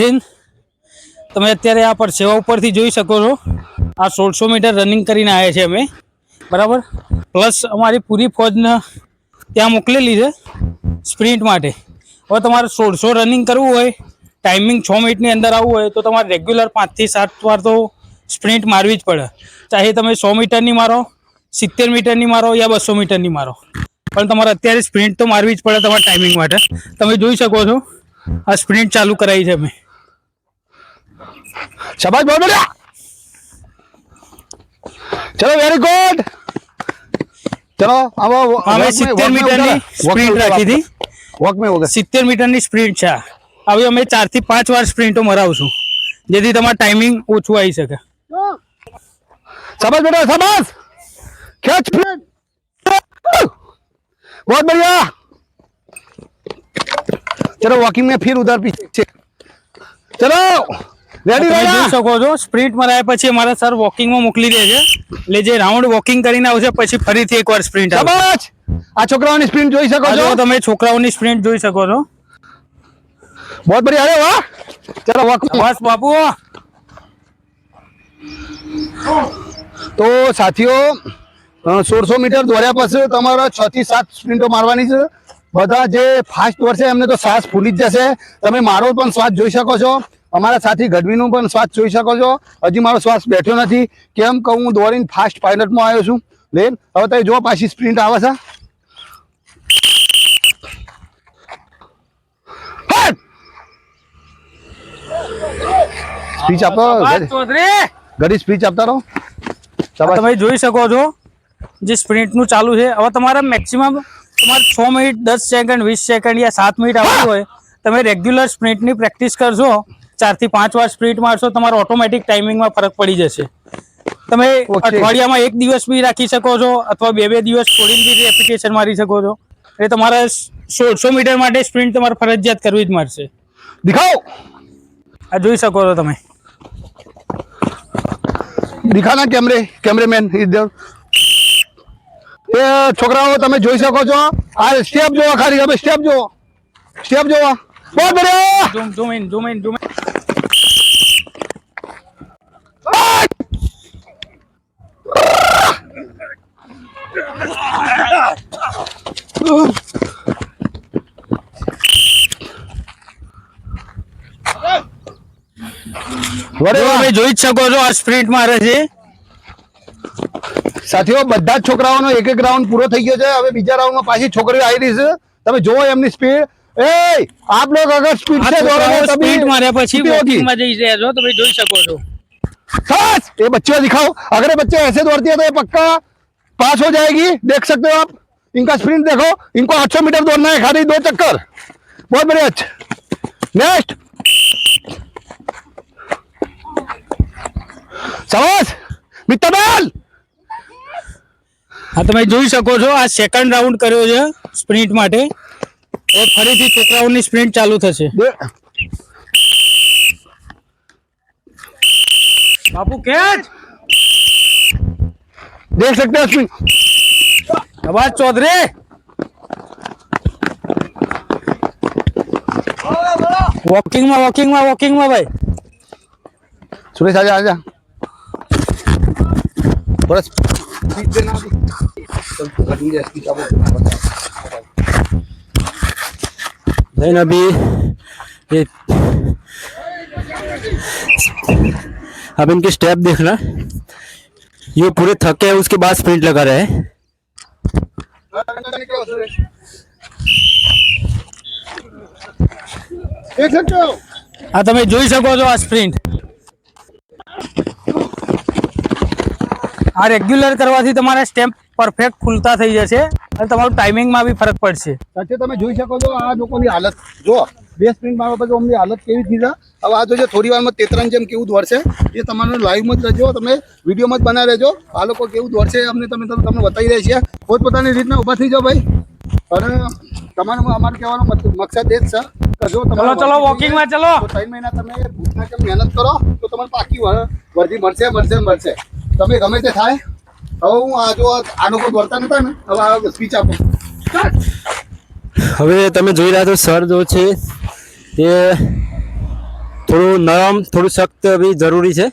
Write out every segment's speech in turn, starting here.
હિન્દ, તમે અત્યારે આ પરસેવા ઉપરથી જોઈ શકો છો. આ 1600 મીટર રનિંગ કરીને આવ્યા છે અમે, બરાબર. પ્લસ અમારી પૂરી ફોજને ત્યાં મોકલેલી છે સ્પ્રિન્ટ માટે. હવે તમારે 1600 રનિંગ કરવું હોય, ટાઈમિંગ 6 મિનિટની અંદર આવવું હોય તો તમારે રેગ્યુલર 5 થી 7 વાર તો સ્પ્રિન્ટ મારવી જ પડે. ચાહે તમે 100 મીટરની મારો, 70 મીટરની મારો યા 200 મીટરની મારો, પણ તમારે અત્યારે સ્પ્રિન્ટ તો મારવી જ પડે તમારા ટાઈમિંગ માટે. તમે જોઈ શકો છો આ સ્પ્રિન્ટ ચાલુ કરાવી છે અમે. શાબાશ, બહુ બઢિયા. ચલો, વેરી ગુડ. ચલો, અમે 70 મીટરની સ્પ્રિન્ટ રાખી હતી. 70 મીટરની સ્પ્રિન્ટ છે. હવે અમે 4 થી 5 વાર સ્પ્રિન્ટો મરાવશું, જેથી તમારું ટાઈમિંગ ઓછું આવી શકે. शाबाश बेटा, शाबाश. कैच फ्रेंड, बहुत बढ़िया. चलो वॉकिंग में फिर उधर पीछे. चलो रेडी તમે જોઈ શકો છો સ્પ્રિન્ટ મરાયા પછી અમારા સર વોકિંગમાં મોકલી દે છે. એટલે જે રાઉન્ડ વોકિંગ કરીને આવશે પછી ફરીથી એકવાર સ્પ્રિન્ટ આવશે. શાબાશ. આ છોકરાઓની સ્પ્રિન્ટ જોઈ શકો છો. તમે છોકરાઓની સ્પ્રિન્ટ જોઈ શકો છો. बहुत बढ़िया. अरे वाह. चलो वॉक. બસ બાપુ. તો સાથીઓ 1600 મીટર દોડ્યા પછી તમારા 6 થી 7 સ્પ્રિન્ટો મારવાની છે. બધા જે ફાસ્ટ દોડશે એમને તો શ્વાસ ફૂલી જ જશે. તમે મારો પણ શ્વાસ જોઈ શકો છો, અમારા સાથી ગઢવીનું પણ શ્વાસ જોઈ શકો છો. હજી મારો શ્વાસ બેઠ્યો નથી. કેમ કે હું દોડીને ફાસ્ટ પાયલટમાં આવ્યો છું. લેન હવે તમે જો પાછી સ્પ્રિન્ટ આવે છે. સ્પીચ આપો ઘડી, સ્પીચ આપતા રહો. તમે જોઈ શકો છો જે સ્પ્રિન્ટનું ચાલુ છે. હવે તમારા મેક્સિમમ તમારે 6 મિનિટ 10 સેકન્ડ 20 સેકન્ડ યા 7 મિનિટ આવતી હોય, તમે રેગ્યુલર સ્પ્રિન્ટની પ્રેક્ટિસ કરશો, 4 થી 5 વાર સ્પ્રિન્ટ મારશો, તમારો ઓટોમેટિક ટાઈમિંગમાં ફરક પડી જશે. તમે અઠવાડિયામાં 1 દિવસ બી રાખી શકો છો અથવા 2 દિવસ છોડીને બી રેપિટેશન મારી શકો છો. એટલે તમારે 1600 મીટર માટે સ્પ્રિન્ટ તમારે ફરજિયાત કરવી જ મળશે. દિખાઓ. આ જોઈ શકો છો તમે. દિખાના કેમેરામેન ઇધર. એ છોકરાઓ તમે જોઈ શકો છો. આ સ્ટેપ જોવો, ખાલી હવે સ્ટેપ જોવો, સ્ટેપ જોવો. બહુ બઢિયા. Zoom in. તમે જોઈ જ શકો છો આ સ્પ્રિન્ટ મારે છે. સાથીઓ બધા જ છોકરાઓનો એક એક રાઉન્ડ પૂરો થઈ ગયો છે. હવે બીજા રાઉન્ડમાં પાછી છોકરીઓ આવી રહી છે. તમે જોવો એમની સ્પીડ. એ આપ લોગ અગર સ્પીડ से दौड़ रहे हैं तभी स्प्रिंट मारे પછી વોકિંગ માં જઈ રહ્યા છો, તમે જોઈ શકો છો. बस ये बच्चे दिखाओ. अगर ये बच्चे ऐसे दौड़ती है तो ये पक्का पास हो जाएगी. देख सकते हो आप इनका स्प्रिंट देखो. इनको 800 मीटर दौड़ना है, खाली 2 चक्कर. बहुत बढ़िया. नेक्स्ट. शाबाश मित्तल. હા તમે જોઈ શકો છો આ સેકન્ડ રાઉન્ડ કર્યો છે સ્પ્રિન્ટ માટે. હવે ફરીથી છોકરાઓની સ્પ્રિન્ટ ચાલુ થશે. બાપુ કેચ. देख सकते हो स्प्रिंट. आवाज चौधरी. वॉकिंग में भाई. सुरेश आजा. थोड़ा स्पीड देना. नहीं अभी ये अब इनके स्टेप देखना. ये पूरे थके हैं, उसके बाद स्प्रिंट लगा रहे हैं. देख सकते हो. हाँ તમે જોઈ શકો છો આ સ્પ્રિન્ટ. આ રેગ્યુલર કરવાથી તમારા સ્ટેપ પરફેક્ટ ખુલતા થઈ જશે અને તમારું ટાઈમિંગમાં બી ફરક પડશે. સાચે તમે જોઈ શકો છો આ લોકોની હાલત જો. 2 સ્પ્રિન્ટ મારવા પછી અમની હાલત કેવી થઈ છે. હવે આ જો થોડી વારમાં તેતરાની જેમ કેવું દોડશે એ તમારે લાઈવમાં જ રહેજો, તમે વિડીયોમાં જ બનાવી રહેજો. આ લોકો કેવું દોડશે અમને તમને બતાવી રહ્યા છીએ. પોતપોતાની રીતના ઊભા થઈ જાઓ ભાઈ. અને તમારે અમારે કહેવાનો મકસદ એ જ છે કે જો તમે ચલો વોકિંગમાં ચલો. 3 મહિના તમે ભૂખના કેમ મહેનત કરો તો તમારે પાકી વર્ધી મળશે. તમે ગમે તે થાય. હવે હું આ જો આ લોકો દોડતા નતા ને, હવે આ સ્પીચ આપો. હવે તમે જોઈ રહ્યા છો સર જો છે તે થોડું નરમ થોડું સખ્ત બી જરૂરી છે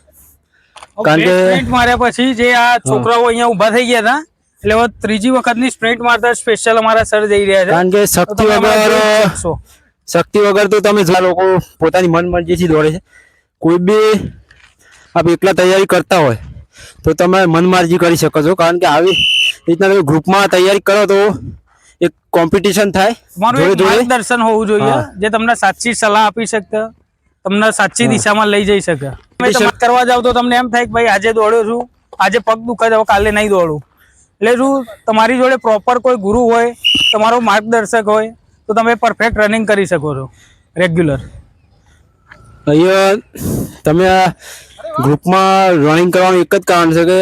કારણ કે સ્પ્રિન્ટ માર્યા પછી જે આ છોકરાઓ અહીંયા ઊભા થઈ ગયા હતા એટલે હવે ત્રીજી વખતની સ્પ્રિન્ટ મારતા સ્પેશિયલ અમારા સર જઈ રહ્યા છે કારણ કે તો તમે અમારા જોઈ જ શકશો. શક્તિ વગર તો તમે જો લોકો પોતાની મનમરજીથી દોડે છે. કોઈ બી આપ એકલા તૈયારી કરતા હોય તો તમે મનમરજી કરી શકો છો કારણ કે આવી રીતના તમે ગ્રુપમાં તૈયારી કરો તો એક કોમ્પિટિશન થાય તમારું એક માર્ગદર્શન હોવું જોઈએ જે તમને સાચી સલાહ આપી શકે, તમને સાચી દિશામાં લઈ જઈ શકે. તમે તમારે કરવા જાવ તો તમને એમ થાય કે ભાઈ આજે દોડ્યો છું, આજે પગ દુખે છે, કાલે નહીં દોડું. એટલે શું તમારી જોડે પ્રોપર કોઈ ગુરુ હોય, તમારો માર્ગદર્શક હોય તો તમે પરફેક્ટ રનિંગ કરી શકો છો રેગ્યુલર. અહીંયા તમે આ ગ્રુપમાં રનિંગ કરવાનું એક જ કારણ છે કે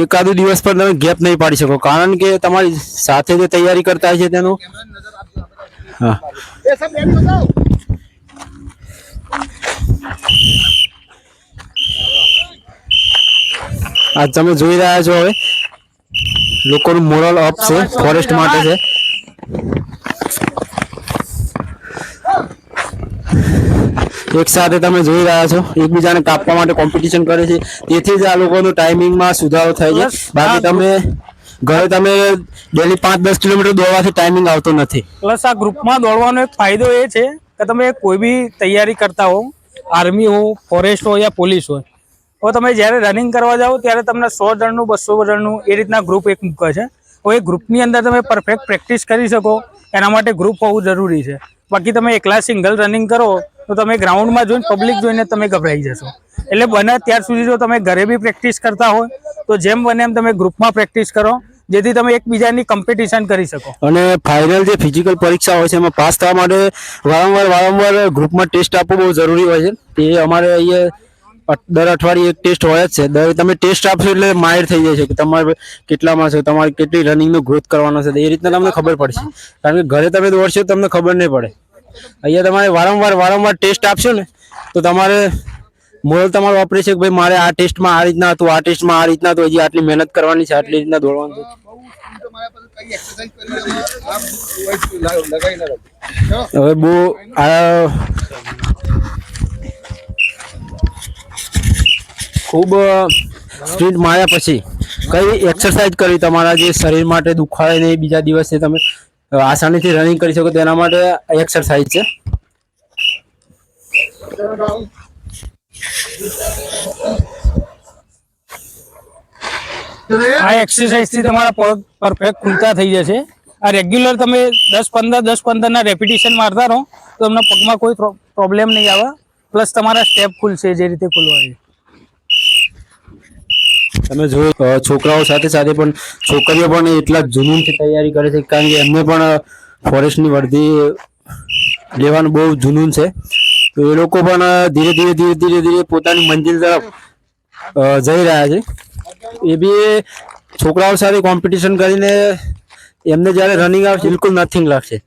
એકાદો દિવસ પર તમે ગેપ નહીં પાડી શકો કારણ કે તમારી સાથે જે તૈયારી કરતા હોય છે તેનું હા આ તમે જોઈ રહ્યા છો હવે લોકોનું મોરલ અપ છે ફોરેસ્ટ માટે છે. એક સાથે તમે જોઈ રહ્યા છો એકબીજાને કાપવા માટે કોમ્પિટિશન કરે છે તેથી જ આ લોકોનો ટાઈમિંગમાં સુધારો થાય છે. બાકી તમે ઘરે તમે ડેલી 5-10 કિલોમીટર દોડવાથી ટાઈમિંગ આવતો નથી. પ્લસ આ ગ્રુપમાં દોડવાનો એક ફાયદો એ છે કે તમે કોઈ બી તૈયારી કરતા હો, આર્મી હો, ફોરેસ્ટ હોય યા પોલીસ હોય, તો તમે જ્યારે રનિંગ કરવા જાઓ ત્યારે તમને 100 જણનું 200 જણનું એ રીતના ગ્રુપ એક મૂકે છે. તો એ ગ્રુપની અંદર તમે પરફેક્ટ પ્રેક્ટિસ કરી શકો એના માટે ગ્રુપ હોવું જરૂરી છે. બાકી તમે એકલા સિંગલ રનિંગ કરો તો તમે ગ્રાઉન્ડમાં જોઈને પબ્લિક જોઈને તમે ગભરાઈ જશો. એટલે બને ત્યાર સુધી જો તમે ઘરે બી પ્રેક્ટિસ કરતા હોય તો જેમ બને એમ તમે ગ્રુપમાં પ્રેક્ટિસ કરો જેથી તમે એકબીજાની કોમ્પિટિશન કરી શકો. અને ફાઇનલ જે ફિઝિકલ પરીક્ષા હોય છે એમાં પાસ થવા માટે વારંવાર ગ્રુપમાં ટેસ્ટ આપવો બહુ જરૂરી હોય છે. તે અમારે અહીંયા દર અઠવાડિયે એક ટેસ્ટ હોય જ છે. તમે ટેસ્ટ આપશો એટલે માહિર થઈ જાય છે કે તમારે કેટલામાં છો, તમારે કેટલી રનિંગનો ગ્રોથ કરવાનો છે એ રીતના તમને ખબર પડશે. કારણ કે ઘરે તમે દોડશો તમને ખબર નહીં પડે. અહીંયા તમારે વારંવાર ટેસ્ટ આપશો ને તો તમારે મોરલ તમારું વાપરે છે કે ભાઈ મારે આ ટેસ્ટમાં આ રીતના હતું, આ ટેસ્ટમાં આ રીતના હતું, હજી આટલી મહેનત કરવાની છે, આટલી રીતના દોડવાનું છે. હવે બહુ ખૂબ સ્પ્રિન્ટ માર્યા પછી કઈ એક્સરસાઇઝ કરી તમારા જે શરીર માટે દુખાય નહીં, બીજા દિવસે તમે આસાનીથી રનિંગ કરી શકો તેના માટે એક્સરસાઇઝ છે. આ એક્સરસાઇઝ થી તમારા પગ પરફેક્ટ ખુલતા થઈ જશે. આ રેગ્યુલર તમે 10-15 ના રેપિટેશન મારતા રહો તો તમને પગમાં કોઈ પ્રોબ્લેમ નહીં આવે. પ્લસ તમારા સ્ટેપ ખુલશે જે રીતે ખુલવા છે. તમે જોયું છોકરાઓ સાથે સાથે પણ છોકરીઓ પણ એટલા જુનૂનથી તૈયારી કરે છે કારણ કે એમને પણ ફોરેસ્ટની વર્દી લેવાનું બહુ જુનૂન છે. તો એ લોકો પણ ધીરે પોતાની મંજિલ તરફ જઈ રહ્યા છે. એ બી છોકરાઓ સાથે કોમ્પિટિશન કરીને એમને જ્યારે રનિંગ આવશે બિલકુલ નથિંગ લાગશે.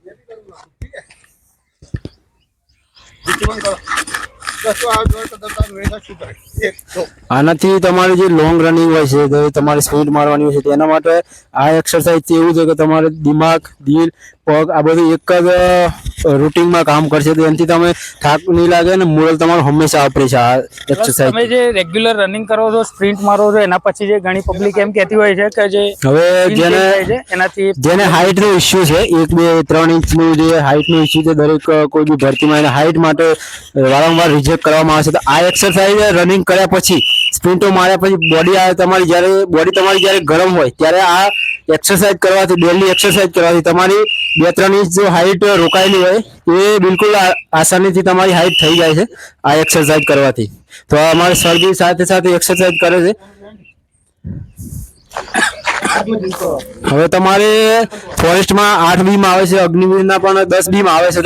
આનાથી તમારે જે લોંગ રનિંગ હોય છે તો તમારે સ્પીડ મારવાની હોય છે તેના માટે આ એક્સરસાઇઝથી એવું છે કે તમારે દિમાગ, દિલ, પગ આ બધું એક જ રૂટિનમાં કામ કરશે તો એનાથી તમે થાક નહીં લાગે અને મોરલ તમારું હંમેશા આપરે છે આ એક્સરસાઇઝ. તમે જે રેગ્યુલર રનિંગ કરો છો, સ્પ્રિન્ટ મારો છો એના પછી જે ઘણી પબ્લિક એમ કહેતી હોય છે કે જે હવે એનાથી જેને હાઇટ નો ઇસ્યુ છે 1, 2, 3 ઇંચનું જે હાઇટ નો ઇસ્યુ છે દરેક કોઈ બી ભરતીમાં એને હાઇટ માટે વારંવાર રિજેક્ટ કરવામાં આવે છે. તો આ એક્સરસાઇઝ રનિંગ કર્યા પછી સ્પ્રિન્ટો માર્યા પછી બોડી તમારી ગરમ હોય ત્યારે આ એક્સરસાઇઝ કરવાથી ડેલી એક્સરસાઇઝ કરવાથી તમારી 2-3 ઇંચ જો હાઇટ રોકાયેલી હોય એ બિલકુલ આસાનીથી તમારી હાઇટ થઈ જાય છે આ એક્સરસાઇઝ કરવાથી. તો અમારે શરદી સાથે સાથે એક્સરસાઇઝ કરે છે. હવે તમારે ફોરેસ્ટમાં 8 બીમ આવે છે, અગ્નિવીરના પણ 10 બીમ આવે છે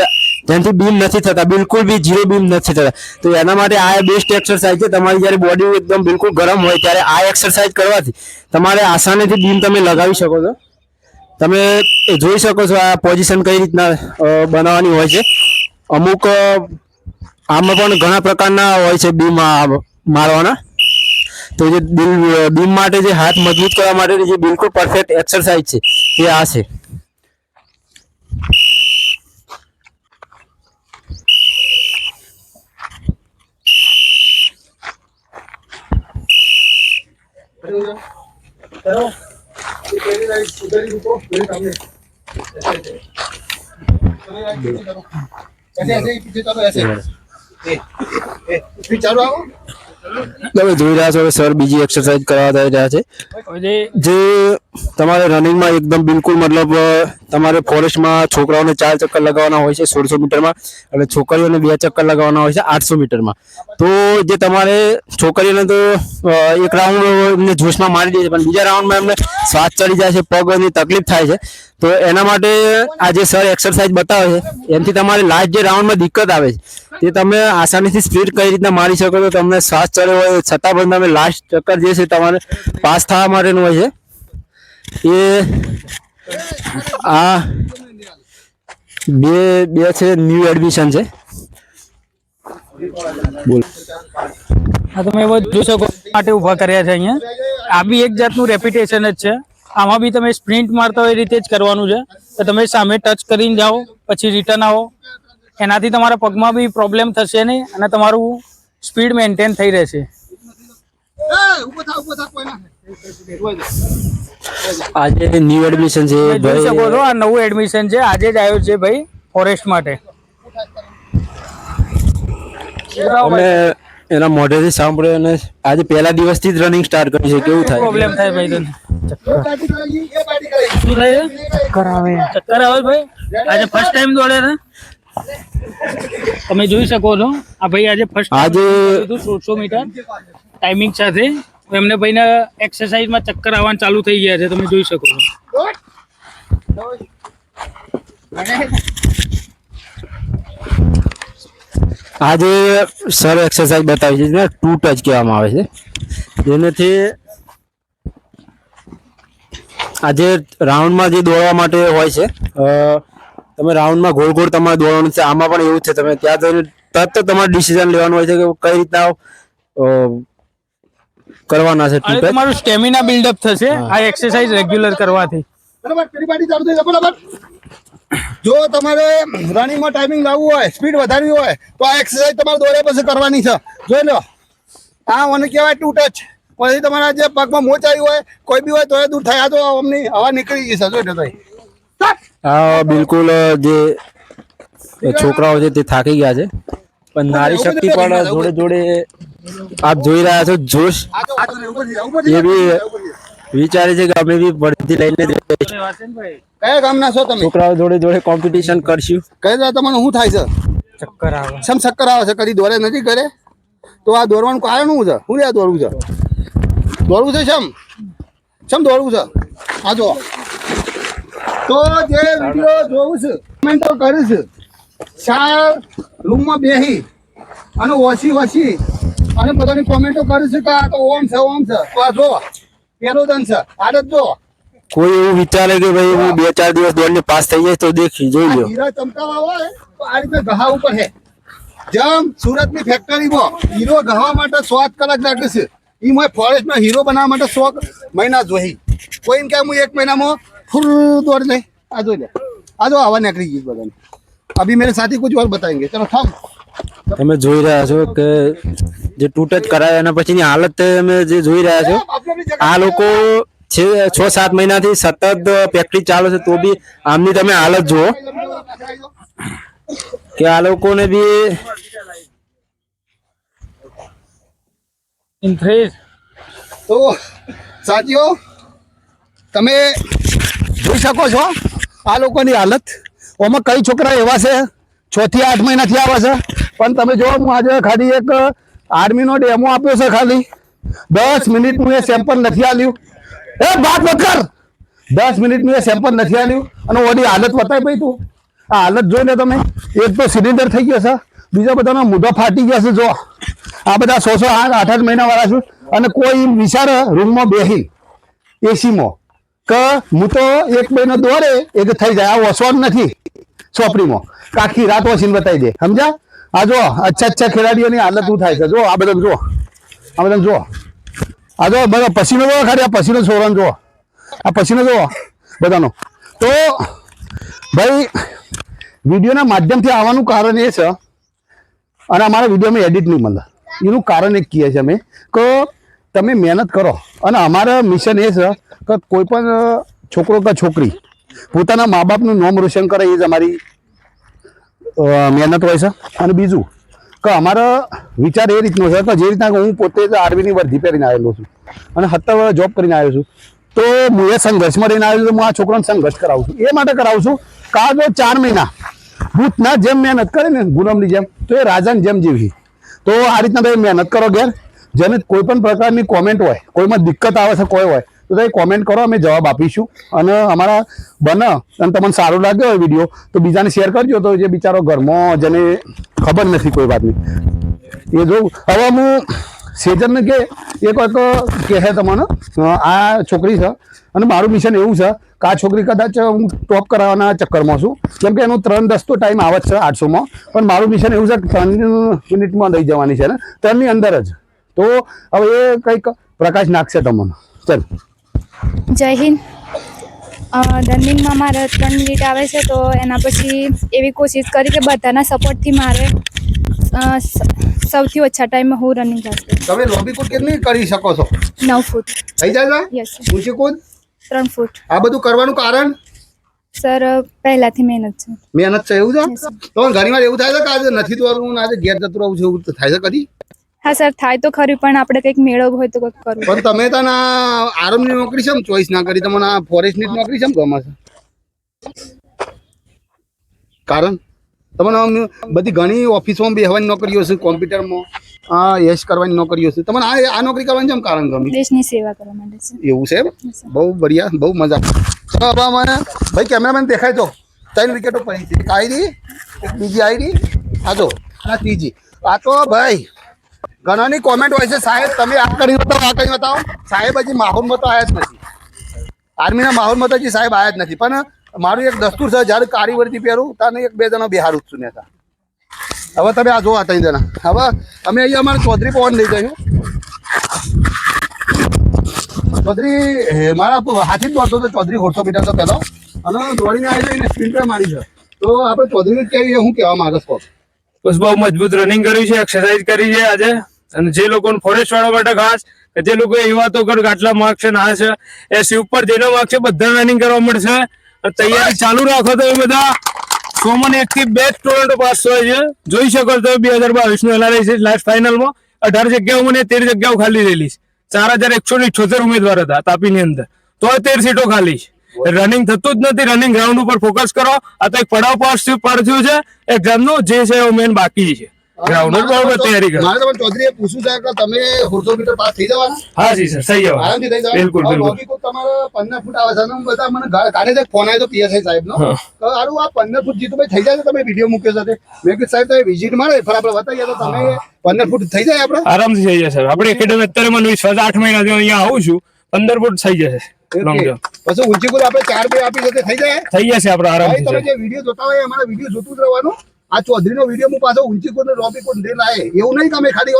જેનાથી બીમ નથી થતા, બિલકુલ બી 0 બીમ નથી થતા. તો એના માટે આ બેસ્ટ એક્સરસાઇઝ છે. તમારી જ્યારે બોડી એકદમ બિલકુલ ગરમ હોય ત્યારે આ એક્સરસાઇઝ કરવાથી તમારે આસાનીથી બીમ તમે લગાવી શકો છો. તમે જોઈ શકો છો આ પોઝિશન કઈ રીતના બનાવવાની હોય છે. અમુક આમાં પણ ઘણા પ્રકારના હોય છે બીમ મારવાના. તો જે બીમ માટે જે હાથ મજબૂત કરવા માટે જે બિલકુલ પરફેક્ટ એક્સરસાઇઝ છે તે આ છે. તમે જોઈ રહ્યા છો હવે સર બીજી એક્સરસાઇઝ કરવા જઈ રહ્યા છે હવે જે તમારે રનિંગમાં એકદમ બિલકુલ મતલબ તમારે ફોરેસ્ટમાં છોકરાઓને 4 ચક્કર લગાવવાના હોય છે 1600 મીટરમાં અને છોકરીઓને 2 ચક્કર લગાવવાના હોય છે 800 મીટરમાં. તો જે તમારે છોકરીઓને તો એક રાઉન્ડ એમને જોશમાં મારી દે છે પણ બીજા રાઉન્ડમાં એમને શ્વાસ ચડી જાય છે, પગની તકલીફ થાય છે. તો એના માટે આ જે સર એક્સરસાઇઝ બતાવે છે એનાથી તમારે લાસ્ટ જે રાઉન્ડમાં દિક્કત આવે છે તે તમે આસાનીથી સ્પીડ કઈ રીતના મારી શકો તો તમને શ્વાસ ચડ્યો હોય છતાં પણ તમે લાસ્ટ ચક્કર જે છે તમારે પાસ થવા માટેનું હોય છે. એ આ બે છે ન્યૂ એડમિશન છે. બોલ. હા તમે જોઈ શકો માટે ઊભા કર્યા છે અહીંયા. આ બી એક જાતનું રેપિટેશન જ છે. આમાં બી તમે સ્પ્રિન્ટ મારતા હોય એ રીતે જ કરવાનું છે. તો તમે સામે ટચ કરીને જાઓ પછી રિટર્ન આવો, એનાથી તમારા પગમાં બી પ્રોબ્લેમ થશે નહીં અને તમારું સ્પીડ મેન્ટેન થઈ રહેશે. આજે ન્યૂ એડમિશન છે તમે જોઈ શકો છો આ નવું એડમિશન છે, આજે જ આવ્યું છે ભાઈ ફોરેસ્ટ માટે. અને એના મોઢેથી સાંભળ્યો અને આજે પહેલા દિવસથી જ રનિંગ સ્ટાર્ટ કરી છે. કેવું થાય? પ્રોબ્લેમ થાય ભાઈ તને? શું થાય છે? ચક્કર આવે ભાઈ? આજે ફર્સ્ટ ટાઈમ દોડે ને? તમે જોઈ શકો છો આ ભાઈ આજે ફર્સ્ટ આજે 1600 મીટર ટાઈમિંગ સાથે એમને ભાઈને એક્સરસાઇઝમાં ચક્કર આવવાનું ચાલુ થઈ ગયા છે. તમે જોઈ શકો છો. આજે સર એક્સરસાઇઝ બતાવી છે ને 2 ટચ કહેવામાં આવે છે, જેનાથી આજે રાઉન્ડમાં જે દોડવા માટે હોય છે તમે રાઉન્ડમાં ગોળ ગોળ તમારે દોડવાનું છે. આમાં પણ એવું છે તમે ત્યાં જઈને તરત તમારે ડિસિઝન લેવાનું હોય છે કે કઈ રીતના કરવાના છે. અને તમારું સ્ટેમિના બિલ્ડઅપ થશે આ એક્સરસાઇઝ રેગ્યુલર કરવાથી. જો તમારે રનિંગમાં ટાઈમિંગ લાવવું હોય, સ્પીડ વધારવી હોય તો આ એક્સરસાઇઝ તમારે દોડ્યા પછી કરવાની છે. જોઈ લો, આ મને કહેવાય 2 ટચ. પછી તમારા જે પગમાં મોચ આવી હોય કોઈ બી હોય તો એ દૂર થાય. આ તો અમની હવા નીકળી ગઈ છે. જોઈ લો ભાઈ. હા બિલકુલ, જે છોકરાઓ છે તે થાકી ગયા છે પણ નારી શક્તિ પણ જોડે જોડે આપ જોઈ રહ્યા છો જોશ એ બી વિચારે છે કે અમે બી ભરતી લઈને કયા ગામના છો તમે? છોકરાઓ જોડે જોડે કોમ્પિટિશન કરશું. કયા તમને શું થાય છે? ચક્કર આવે. સમ ચક્કર આવે છે? કદી દોડે નથી કરે તો આ દોડવાનું કારણ શું છે? શું લે દોડવું છે? દોડવું છે સમ દોડવું છે? આ જો તો જે વિડીયો જોવું છે કમેન્ટો કરીશ, 4 રૂમમાં બેહી અને ઓછી અને બધાની કોમેન્ટો કરીશ કે આ તો ઓમ છે તો આ જો પેલો દન છે. આદત જો કોઈ એવું વિચારે કે ભાઈ હું 2-4 દિવસ દોડને પાસ થઈ જાય તો દેખી જોઈ લો. હીરા ચમકાવા હોય તો આ રીતે ઘા ઉપર છે. જેમ સુરતની ફેક્ટરીમાં હીરો ઘવા માટે 100 કલાક લાગે છે, એમાં ફોરેસ્ટમાં હીરો બનાવવા માટે 100 મહિના જોઈ. કોઈને કે હું 1 મહિનામાં ફૂલ દોડ લે. આ જોઈ લે, આ જો હવા નીકળી ગઈ બધાને. અભી मेरे साथी कुछ और बताएंगे. चलो थाम. તમે જોઈ રહ્યા છો કે જે 2 ટચ કરાય એના પછીની હાલત તમે જે જોઈ રહ્યા છો. આ લોકો 6-7 મહિનાથી સતત પ્રેક્ટિસ ચાલે છે તો બી આમની તમે હાલત જુઓ કે આ લોકોને બી તો સાથીઓ તમે જોઈ શકો છો આ લોકોની હાલત. ઓમાં કઈ છોકરા એવા છે 6 થી 8 મહિનાથી આવે છે પણ તમે જો હું આજે ખાલી એક આર્મીનો ડેમો આપ્યો છે. ખાલી 10 મિનિટનું એ સેમ્પલ નથી આલ્યું. એ વાત મત કર. 10 મિનિટનું એ સેમ્પલ નથી આલ્યું અને ઓની હાલત બતાવી ભાઈ તું. આ હાલત જોઈને તમે એક તો સિલિન્ડર થઈ ગયો છે, બીજા બધાના મોઢા ફાટી ગયા છે. જો આ બધા 8-8 મહિના વાળા છું અને કોઈ વિચારે રૂમમાં બેસી એસીમાં કે હું તો 1 મહિનો દોડે એ થઈ જાય. આ વસવાનું નથી ચોપડીમાં, આખી રાત વસીને બતાવી દે. સમજ્યા? આ જો અચ્છા ખેલાડીઓની હાલત શું થાય છે. જો આ બધા જો, આ બધા જો, આ જો બધા પસીનો જો ખાલી. આ પસીનો છોડવાનો જો, આ પસીનો જો બધાનો. તો ભાઈ વિડીયોના માધ્યમથી આવવાનું કારણ એ છે અને અમારા વિડીયોમાં એડિટ નહીં મળે એનું કારણ એક કહે છે અમે કે તમે મહેનત કરો. અને અમારા મિશન એ છે કે કોઈ પણ છોકરો કે છોકરી પોતાના મા બાપનું નામ રોશન કરે, એ જ અમારી મહેનત હોય છે. અને બીજું કે અમારો વિચાર એ રીતનો છે કે જે રીતના હું પોતે જ આર્મીની વર્ધી પહેરીને આવેલો છું અને 17 જોબ કરીને આવ્યો છું, તો હું એ સંઘર્ષમાં રહીને આવ્યો છું. હું આ છોકરાને સંઘર્ષ કરાવું છું, એ માટે કરાવું છું કે આ જો 4 મહિના ભૂતના જેમ મહેનત કરે ને ગુલામની જેમ, તો એ રાજાની જેમ જીવી. તો આ રીતના તમે મહેનત કરો ઘેર. જેને કોઈ પણ પ્રકારની કોમેન્ટ હોય, કોઈમાં દિક્કત આવે છે કોઈ હોય, તો તમે કોમેન્ટ કરો, અમે જવાબ આપીશું. અને અમારા બને અને તમને સારું લાગ્યો હોય વિડીયો તો બીજાને શેર કરજો, તો જે બિચારો ઘરમાં જેને ખબર નથી કોઈ વાતની એ જોઉં. હવે હું સેજનને કે એક વખત કહે તમને આ છોકરી છે અને મારું મિશન એવું છે કે આ છોકરી કદાચ હું ટોપ કરાવવાના ચક્કરમાં છું, કેમ કે એનું 3:10 તો ટાઈમ આવે જ છે 800માં, પણ મારું મિશન એવું છે કે 3 મિનિટમાં લઈ જવાની છે ને 3ની અંદર જ. તો હવે એ કંઈક પ્રકાશ નાખશે તમને. ચાલ, જય હિન્દ. રનિંગમાં મારે 3 મિનિટ આવે છે, તો એના પછી એવી કોશિશ કરી કે બધાના સપોર્ટથી મારે સૌથી ઓછા ટાઈમમાં હું રનિંગ કરશે. તમે લોબી કૂદ કેટલી કરી શકો છો? 9 ફૂટ. થઈ જાય છે? યસ ઊંચી કૂદ 3 ફૂટ. આ બધું કરવાનું કારણ સર પહેલાથી મહેનત છે. મહેનત છે, એવું છે? તો ઘણી વાર એવું થાય છે કે આજે નથી દોડવું, આજે ઘેર જતું રહું છે, એવું થાય છે કદી? હા સર, થાય તો ખરી, પણ આપણે કંઈક મેળવવું હોય તો કંઈક કરવું. પણ તમે તો આર્મની નોકરી છે ચોઈસ ના કરી, તમને આ ફોરેસ્ટની નોકરી છે ગમે છે? કારણ તમને બધી ઘણી ઓફિસોમાં બેહવાની નોકરીઓ છે, કોમ્પ્યુટરમાં યશ કરવાની નોકરીઓ છે, તમને આ નોકરી કરવાની છે કારણ ગમે? દેશની સેવા કરવા માટે છે. એવું છે? બહુ બઢિયા, બહુ મજા. તો હવે મને ભાઈ કેમેરામેન દેખાય તો 3 વિકેટો પડી છે. એક આઈડી, એક બીજી આઈડી, આ જો આ ત્રીજી. આ તો ભાઈ ઘણાની કોમેન્ટ હોય છે, સાહેબ તમે આ કરી બતાવો, આ કરી બતાવો. સાહેબ હજી માહોલમાં તો આવ્યા જ નથી, આર્મીના માહોલમાં તો હજી સાહેબ આવ્યા જ નથી. પણ મારું એક દસ્તુર છે, જ્યારે કાળી વર્દી પહેરું ત્યારે 1-2 જણા બિહાર જ છું નેતા. હવે તમે આ જો આ 3 જણા. હવે અમે અહીંયા અમારે ચૌધરી પવન લઈ જઈશું. ચૌધરી મારા હાથી જ દોડતો હતો, ચૌધરી 150 મીટર તો પહેલો, અને દોડીને આવી જઈને સ્પ્રિન્ટર મારી છે. તો આપણે ચૌધરીને કેવી હું કહેવા માંગુ છું? બસ બહુ મજબૂત રનિંગ કર્યું છે, એક્સરસાઇઝ કરી છે આજે. અને જે લોકો ફોરેસ્ટ વાળા માટે ખાસ કે જે લોકો એ વાતો કરે કે આટલા માર્ક છે ના છે, એ સી ઉપર જેનો માર્ક છે બધા રનિંગ કરવા મળશે. તૈયારી ચાલુ રાખો તો એ બધા 100 માં 1 થી 2 સ્ટુડન્ટો પાસ થાય છે. જોઈ શકો છો 2022 નું એનાલિસિસ લાસ્ટ ફાઇનલમાં 18 જગ્યાઓ મને 13 જગ્યાઓ ખાલી રહેલી છે. 4178 ઉમેદવાર હતા તાપીની અંદર, તો 13 સીટો ખાલી છે. રનિંગ થતું જ નથી. રનિંગ ગ્રાઉન્ડ ઉપર ફોકસ કરો. આ તો એક પડાવ પાસ પર થયું છે એક્ઝામનો, જે છે એ મેન બાકી છે. ગ્રાઉન્ડ બરાબર તૈયારી કરો. મારે તમને ચૌધરીએ પૂછ્યું છે કે તમે 150 મીટર પાસ થઈ જવાના? હા જી સર, સહી જવાબ. આરામથી થઈ જવાના? બિલકુલ બિલકુલ. લોબી કોડ તમારે 15 ફૂટ આવે છે. અને બધા મને કાઢે છે, ફોન આવ્યો તો પીએસઆઈ સાહેબનો કે આરું આ 15 ફૂટ જીતુભાઈ થઈ જાય છે, તમે વિડીયો મૂક્યો સાથે. મેં કીધું સાહેબ તમે વિઝિટ મારે ફર આપણે બતાવીએ તો તમે 15 ફૂટ થઈ જાય આપણે? આરામથી થઈ જશે. આપણે એકેડમી અત્યારે મને વિશ્વાસ 8 મહિનાથી અહીંયા આવું છું, 15 ફૂટ થઈ જશે. લોંગ જમ્પ પછી ઊંચી કુદ આપણે 4-2 આપી જશે, થઈ જાય? થઈ જશે આપણે આરામથી. તમે જે વિડીયો જોતા હોય અમારા વિડીયો જોતું જ રહેવાનું. આ ચૌધરીનો વિડીયો હું પાછો ઊંચી કુદ ને લોબી કુદ દે લાય એવું નહીં કે અમે ખાલી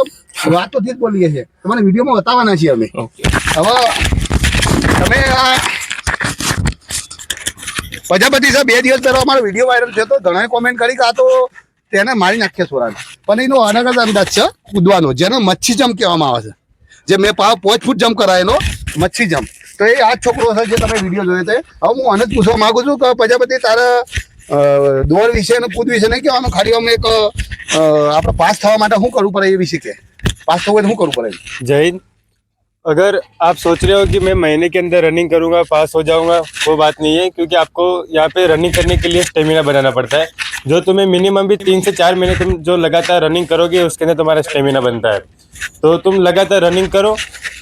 વાતોથી જ બોલીએ છીએ, તમને વિડીયોમાં બતાવવાના છીએ અમે. હવે તમે આ પ્રજાપતિ સાહેબ 2 દિવસ પહેલા અમારો વિડીયો વાયરલ થયો તો ઘણાએ કોમેન્ટ કરી કે આ તો તેને મારી નાખીએ સોરાને, પણ એનો અલગ જ અંદાજ છે કૂદવાનો, જેને મચ્છી જમ્પ કહેવામાં આવે છે. જે મેં 5 ફૂટ જમ્પ કરાયેલો મચ્છી જમ્પ, તો એ આ જ છોકરો છે જે તમે વિડીયો જોયો છે. હવે હું આને જ પૂછવા માંગુ છું કે પ્રજાપતિ તારા દોડ વિશે અને કૂદ વિશે નહીં કહેવાનું, ખાલી અમે એક આપણે પાસ થવા માટે શું કરવું પડે એ વિશે કે पास तो શું કરવું પડે? जय हिंद। अगर आप सोच रहे हो कि मैं महीने के अंदर रनिंग करूंगा पास हो जाऊंगा, वो बात नहीं है, क्योंकि आपको यहाँ पे रनिंग करने के लिए स्टेमिना बनाना पड़ता है, जो तुम्हें मिनिमम भी 3 से 4 महीने तुम जो लगातार रनिंग करोगे उसके अंदर तुम्हारा स्टेमिना बनता है। तो तुम लगातार रनिंग करो,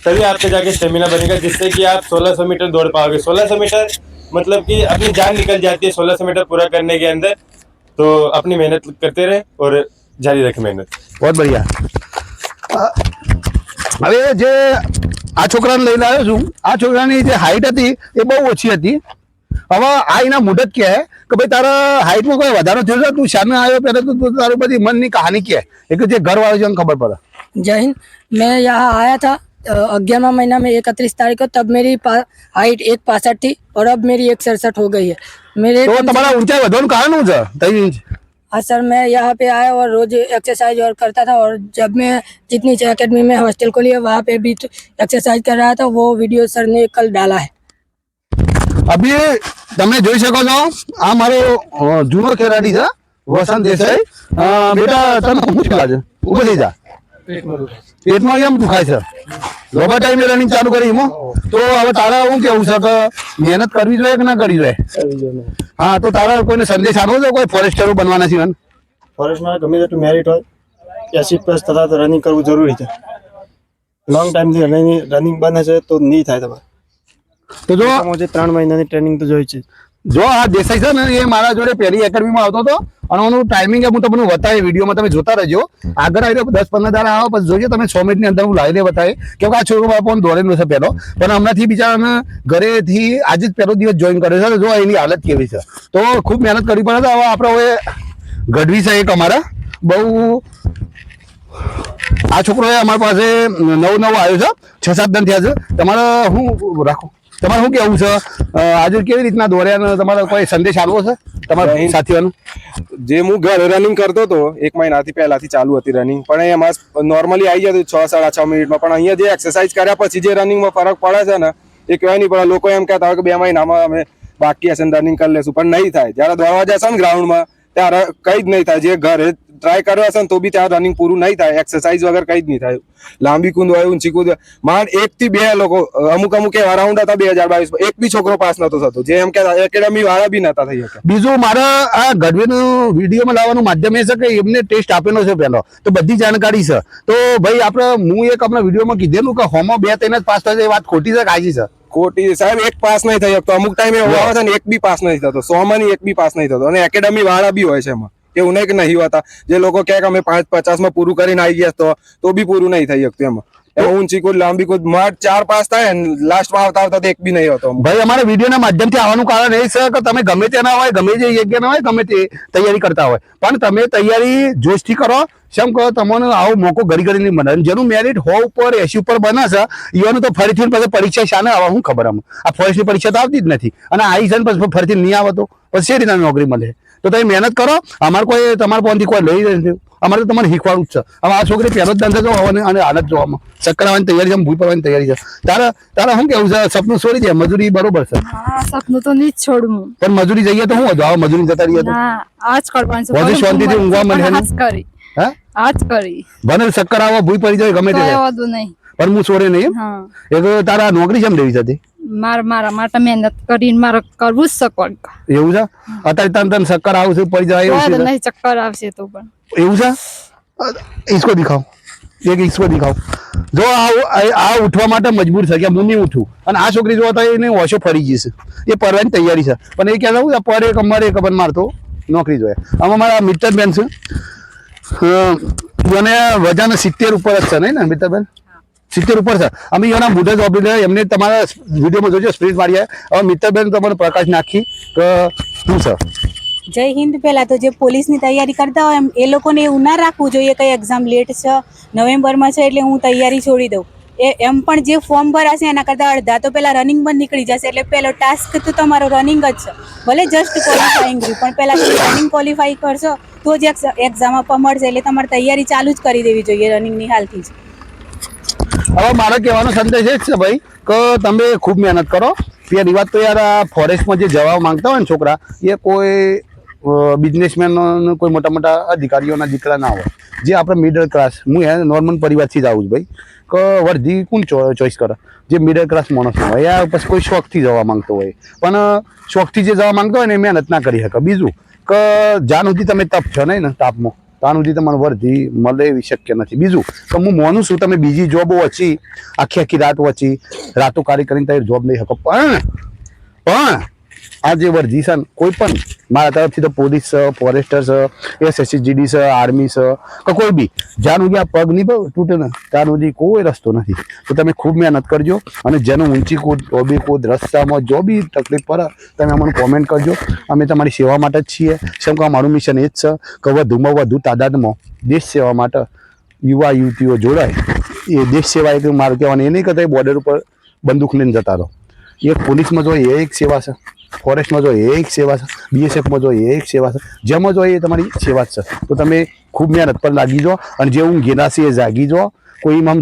तभी आपके जाके स्टेमिना बनेगा, जिससे कि आप 1600 मीटर दौड़ पाओगे। 1600 मीटर मतलब कि अपनी जान निकल जाती है 1600 मीटर पूरा करने के अंदर। तो अपनी मेहनत करते रहे और जारी रखें मेहनत। बहुत बढ़िया। હવે જે આ છોકરાને લઈને આવ્યો છું, આ છોકરાની જે હાઈટ હતી એ બહુ ઓછી હતી. હવે આ એના મુદત કહે કે ભાઈ તારા હાઈટમાં કોઈ વધારો થયો છે, તું શાને આવ્યો પહેલાં તું તારી બધી મનની કહાની કહે, એક જે ઘરવાળો છે ખબર પડે. जय हिंद। मैं यहाँ आया था 11वां महीना में 31 तारीख को, तब मेरी हाइट 1.65 थी और अब मेरी 1.67 हो गई है। मेरे તો તમારા ઊંચાઈ વધવાનું કારણ શું છે? 3 ઇંચ हाँ सर, मैं यहाँ पे आया और रोज एक्सरसाइज और करता था, और जब मैं जितनी एकेडमी में हॉस्टल खोली है वहाँ पे भी एक्सरसाइज कर रहा था। वो वीडियो सर ने कल डाला है। અભી તમે જોઈ શકો છો આ મારો જૂનો ખેલાડી છે વસંત દેસાઈ. બેટા તને શું થયું આજે? ઉભો થઈ જા. પેટમાં કેમ દુખાય છે? લોબા ટાઈમે રનિંગ ચાલુ કરી એમાં તો હવે તારા શું કેવું છે કે મહેનત કરવી જોઈએ કે ના કરવી જોઈએ? હા, તો તારા કોઈને સંદેશ આપવો છે કોઈ ફોરેસ્ટરો બનવાના છે? ફોરેસ્ટમાં ગમે તેટલું મેરિટ હોય 80+ થતા તો રનિંગ કરવું જરૂરી છે. લોંગ ટાઈમથી રનિંગ બંધ હશે તો નહીં થાય તમારે. તો જો મુજે 3 મહિનાની ટ્રેનિંગ તો જોઈ છે. જો આ દેસાઈ છે ને એ મારા જોડે પહેલી એકેડમીમાં આવતો હતો અને એનું ટાઈમિંગ હું તમને બતાવી વિડીયોમાં, તમે જોતા રહેજો. આગળ આવી 10-15 દાડા આવો પછી જોઈએ તમે 6 મિનિટની અંદર હું લાવીને બતાવી, કેમ કે આ છોકરો પણ દોડેલો છે પહેલો, પણ હમણાંથી બિચારાને ઘરેથી આજે જ પહેલો દિવસ જોઈન કર્યો છે. જો એની હાલત કેવી છે, તો ખૂબ મહેનત કરવી પડે છે. હવે આપણે હવે ગઢવી છે એક અમારા બહુ આ છોકરો અમારી પાસે નવો આવ્યો છે, 6-7 દિન થયા છે. તમારે શું રાખો, તમારે શું કેવું છે આજે કેવી રીતના દોડ્યા? તમારે કોઈ સંદેશ આપવો છે તમારા સાથીઓનો? જે હું ઘરે રનિંગ કરતો હતો 1 મહિનાથી પહેલાથી ચાલુ હતી રનિંગ, પણ એમાં નોર્મલી આવી જતું 6-6.5 મિનિટમાં. પણ અહીંયા જે એક્સરસાઇઝ કર્યા પછી જે રનિંગમાં ફરક પડે છે ને એ કહેવાય નહીં. પણ લોકો એમ કહેતા હોય કે 2 મહિનામાં અમે બાકી હશે રનિંગ કરી લેશું, પણ નહીં થાય. જ્યારે દોડવા જશો ને ગ્રાઉન્ડમાં ત્યારે કઈ જ નહીં થાય. જે ઘરે ટ્રાય કર્યો હશે ને તો બી ત્યાં રનિંગ પૂરું નહીં થાય. એક્સરસાઇઝ વગર કઈ જ નહીં થાય. લાંબી કૂદ હોય, ઊંચી કૂદ હોય, માંડ 1 થી 2 લોકો અમુક એવા રાઉન્ડ હતા 2022 એક બી છોકરો પાસ નતો થતો. જે એમ કે એકેડમી વાળા બી નતા થઈ શકે. બીજું મારે આ ગઢવીનું વિડીયોમાં લાવવાનું માધ્યમ એ છે કે એમને ટેસ્ટ આપેલો છે પહેલો, તો બધી જાણકારી છે. તો ભાઈ આપણે હું એક આપણા વિડીયોમાં કીધેલું કે હોમો 2-3 જ પાસ થશે, એ વાત ખોટી છે કે સાચી છે? ખોટી સાહેબ, એક પાસ નહીં થઈ શકતો. અમુક ટાઈમે એવો આવે છે ને એક બી પાસ નહીં થતો, 100 માંની એક બી પાસ નહીં થતો. અને એકેડમી વાળા બી હોય છે એમાં, એવું નહીં કે નહીં હોતા. જે લોકો કહે કે અમે 5-50 પૂરું કરીને આવી ગયા તો બી પૂરું નહીં થઈ શકતું. એમાં ઊંચી કૂદ, લાંબી કૂદ, માર 4 પાસ થાય ને લાસ્ટમાં આવતા એક બી નહીં હોતો. ભાઈ અમારા વિડીયોના માધ્યમથી આવવાનું કારણ એ છે કે તમે ગમે તેના હોય, ગમે તે યોગ્ય ના હોય, ગમે તે તૈયારી કરતા હોય, પણ તમે તૈયારી જોશથી કરો. શેમ કહો, તમને આવો મોકો ઘડી ઘડી નહીં બને. જેનું મેરિટ 100 ઉપર 80 ઉપર બને છે એવાનું તો ફરીથી પછી પરીક્ષા શાને આવે શું ખબર? આમ આ ફોરેસ્ટની પરીક્ષા તો આવતી જ નથી, અને આવી છે ને પછી ફરીથી નહીં આવે તો પછી રીતના નોકરી મળે. તો તમે મહેનત કરો. અમારે કોઈ તમારા પોનથી કોઈ લઈ નથી, અમારે તો તમારે શીખવાડવું જ છે. હવે આ છોકરી પહેલો જ ધંધો જો અને હાલત જોવામાં ચક્કર આવવાની તૈયારી છે, ભૂલ પડવાની તૈયારી છે. તારા શું કેવું છે? સપનું છોડી દે, મજૂરી બરોબર છે? હા, સપનું તો નહીં જ છોડું, પણ મજૂરી જઈએ તો શું હતું? આવા મજૂરી જતા રહીએ તો આજ કરવાનું છે. વધુ શાંતિથી ઊંઘવા મળે ને. કરી હા, આજ કરી ભલે ચક્કર આવો, ભૂલ પડી જાય, ગમે તે થાય, વધુ નહીં. પણ હું છોડે નહીં. હા, એક તારા નોકરી કેમ લેવી હતી? મારા માટે મહેનત કરીને મારે કરવું જ સકોડ. એવું છે? અત્યારે તને ચક્કર આવશે, પડી જાય એવું છે? નહીં, ચક્કર આવશે તો પણ એવું છે? ઈસકો દિખાવ, એક ઈસકો દિખાવ. જો આ ઉઠવા માટે મજબૂર છે કે હું નહીં ઉઠું, અને આ છોકરી જો હતા એને ઓછો ફરી જશે, એ પરવાની તૈયારી છે. પણ એ કહેતા પર એક અમારે ખબર મારતો નોકરી જોઈએ. આમાં મારા મિત્તરબેન છે, એને વજન 70 ઉપર જ છે નહીં ને મિત્તરબેન? 70 ઉપર છે. અમે એના મોઢે જ ઓપરેટર, એમને તમારા વિડીયોમાં જોજો સ્પ્રિન્ટ મારી. હવે મિત્તરબેન તમારે પ્રકાશ નાખી કે શું છે? જય હિન્દ. પહેલા તો જે પોલીસની તૈયારી કરતા હોય એ લોકોને એવું ના રાખવું જોઈએ કે એક્ઝામ લેટ છે, નવેમ્બરમાં છે એટલે હું તૈયારી છોડી દઉં. એમ પણ જે ફોર્મ ભરાશે એના કરતાં અડધા તો પહેલાં રનિંગ બંધ નીકળી જશે. એટલે પહેલો ટાસ્ક તો તમારો રનિંગ જ છે. ભલે જસ્ટ ક્વોલિફાઈંગ રહ્યું, પણ પહેલાં તમે રનિંગ ક્વોલિફાઈ કરશો તો જ એક્ઝામ આપવા મળશે. એટલે તમારે તૈયારી ચાલુ જ કરી દેવી જોઈએ રનિંગની હાલથી જ. હવે મારો કહેવાનો સંદેશ એ જ છે ભાઈ કે તમે ખૂબ મહેનત કરો. પહેલી વાત તો યાર આ ફોરેસ્ટમાં જે જવા માંગતા હોય ને છોકરા, એ કોઈ બિઝનેસમેન, કોઈ મોટા મોટા અધિકારીઓના દીકરા ના હોય. જે આપણે મિડલ ક્લાસ, હું એ નોર્મલ પરિવારથી જ આવું છું ભાઈ, કે વર્ધી કોણ ચોઈસ કરે? જે મિડલ ક્લાસ માણસ હોય યા પછી કોઈ શોખથી જવા માંગતો હોય, પણ શોખથી જે જવા માંગતો હોય ને એ મહેનત ના કરી શકે. બીજું કે જ્યાં સુધી તમે તપ છો નહીં ને તાપમાં, ત્યાં સુધી તમારે વર્ધી મળે એવી શક્ય નથી. બીજું તો હું માનું છું તમે બીજી જોબો વચ્ચી આખી રાત વચ્ચી રાતો કાર્ય કરીને તમે જોબ લઈ શકો, પણ આ જે વર્ધી છે ને કોઈ પણ મારા તરફથી તો પોલીસ છે, ફોરેસ્ટર છે, SSGD છે, આર્મી છે, કે કોઈ બી જ્યાં સુધી આ પગ નહીં તૂટે ને ત્યાં સુધી કોઈ રસ્તો નથી. તો તમે ખૂબ મહેનત કરજો, અને જેનું ઊંચી કૂદ, ઓબી કૂદ, રસ્તામાં જો બી તકલીફ પડે તમે અમને કોમેન્ટ કરજો. અમે તમારી સેવા માટે જ છીએ. કેમ કે અમારું મિશન એ જ છે કે વધુમાં વધુ તાદાદમાં દેશ સેવા માટે યુવા યુવતીઓ જોડાય. એ દેશ સેવા એક મારું કહેવાનું એ નહીં કે બોર્ડર ઉપર બંદૂક લઈને જતા રહો. એક પોલીસમાં જો એ એક સેવા છે, ફોરેસ્ટમાં જો એ એક સેવા છે, BSFમાં જો એ એક સેવા છે, જેમાં જો એ તમારી સેવા જ છે. તો તમે ખૂબ મહેનત પર લાગી જાઓ અને જે હું ઘેરા છે એ જાગી જાઓ. કોઈ આમ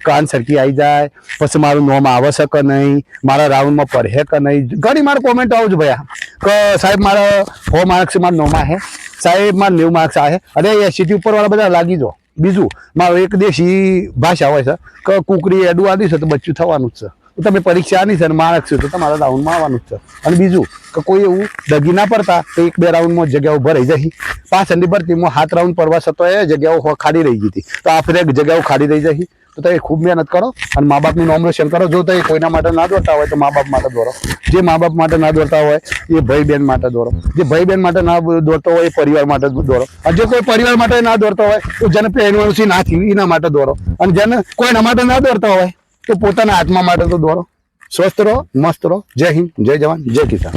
કાન સરકી આવી જાય પછી મારું નોમ આવે છે કે નહીં, મારા રાઉન્ડમાં પડે કે નહીં, ઘણી મારે કોમેન્ટ આવજો ભૈયા કે સાહેબ મારા 100 માર્ક્સ મારા નોમાં છે, સાહેબ મારા 90 માર્ક્સ આવે. અરે એ સિટી ઉપરવાળા બધા લાગી જાઓ. બીજું મારું એક દેશી ભાષા હોય છે કે કુકરી એડું આદી છે તો બચ્ચું થવાનું જ છે. તો તમે પરીક્ષા આની છે અને માર્ક્સ છે તો તમારા રાઉન્ડમાં આવવાનું જ છે. અને બીજું કે કોઈ એવું દગી ના પડતા તો 1-2 રાઉન્ડમાં જગ્યાઓ ભરાઈ જશે. પાછળની ભરતીમાં 7 રાઉન્ડ પરવા છતો એ જગ્યાઓ ખાલી રહી ગઈ હતી, તો આ ફેર જગ્યાઓ ખાલી રહી જશે. તો તમે ખૂબ મહેનત કરો અને મા બાપનું નામ રોશન કરો. જો તમે કોઈના માટે ના દોડતા હોય તો મા બાપ માટે દોરો. જે મા બાપ માટે ના દોડતા હોય એ ભાઈ બહેન માટે દોરો. જે ભાઈ બહેન માટે ના દોડતો હોય એ પરિવાર માટે દોરો. અને જો કોઈ પરિવાર માટે ના દોડતો હોય તો જેને પહેરવાનું છે ના થયું એના માટે દોરો. અને જેને કોઈના માટે ના દોડતા હોય તો પોતાના આત્મા માટે તો દોરો. સ્વસ્થ રહો, મસ્ત રહો. જય હિન્દ, જય જવાન, જય કિસાન.